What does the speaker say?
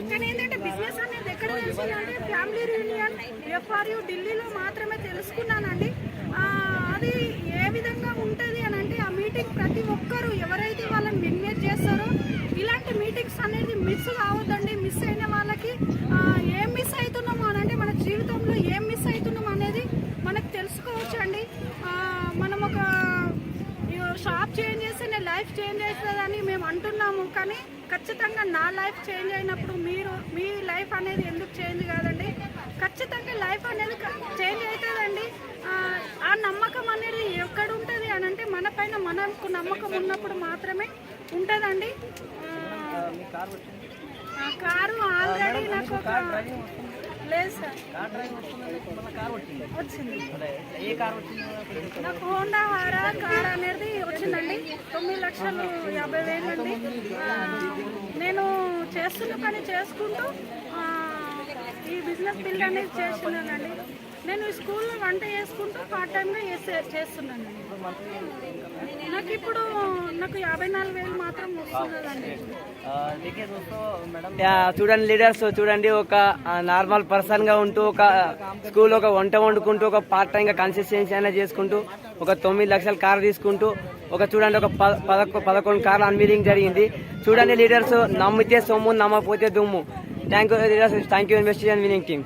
కానీ ఏంటంటే బిజినెస్ అనేది ఎక్కడ తెలిసిందంటే ఫ్యామిలీ యూనియన్ ఎఫ్ఆర్యు ఢిల్లీలో మాత్రమే తెలుసుకున్నానండి. అది ఏ విధంగా ఉంటుంది అని అంటే ఆ మీటింగ్ ప్రతి ఒక్కరు ఎవరైతే వాళ్ళని ఇన్వైట్ చేస్తారో ఇలాంటి మీటింగ్స్ అనేది మిస్ కావద్దండి. మిస్ అయిన వాళ్ళకి ఏం మిస్ అవుతున్నాము అని అంటే మన జీవితంలో ఏం మిస్ అవుతున్నాం అనేది మనకు తెలుసుకోవచ్చు అండి. మనం ఒక షాప్ చేంజ్ చేస్తే నేను లైఫ్ చేంజ్ అవుతుందని మేము అంటున్నాము, కానీ ఖచ్చితంగా నా లైఫ్ చేంజ్ అయినప్పుడు మీ లైఫ్ అనేది ఎందుకు చేంజ్ కాదండి? ఖచ్చితంగా లైఫ్ అనేది చేంజ్ అవుతుందండి. ఆ నమ్మకం అనేది ఎక్కడ ఉంటుంది అని అంటే మన పైన మనకు నమ్మకం ఉన్నప్పుడు మాత్రమే ఉంటుందండి. కారు ఆల్రెడీ నాకు లేదు సార్, వచ్చింది నాకు హోండా హారా కార్ అనేది వచ్చిందండి. 9,50,000 అండి. నేను చేస్తున్న పని చేసుకుంటూ ఈ బిజినెస్ బిల్డ్ అనేది చేస్తున్నానండి. నేను స్కూల్లో వంట చేసుకుంటూ పార్ట్ టైంగా చేస్తున్నానండి. నాకు ఇప్పుడు 54,000 మాత్రం వస్తున్నదండి. చూడండి లీడర్స్, చూడండి ఒక నార్మల్ పర్సన్ గా ఉంటూ ఒక స్కూల్ ఒక వంట వండుకుంటూ ఒక పార్ట్ టైం గా కన్సిస్టెన్సీ అయినా చేసుకుంటూ ఒక 9 లక్షల కార్ తీసుకుంటూ చూడండి ఒక 11 కార్లు అన్వీలింగ్ జరిగింది. చూడండి లీడర్స్, నమ్మితే సొమ్ము నమ్మకపోతే దుమ్ము. Thank you leaders, thank you investigation winning team.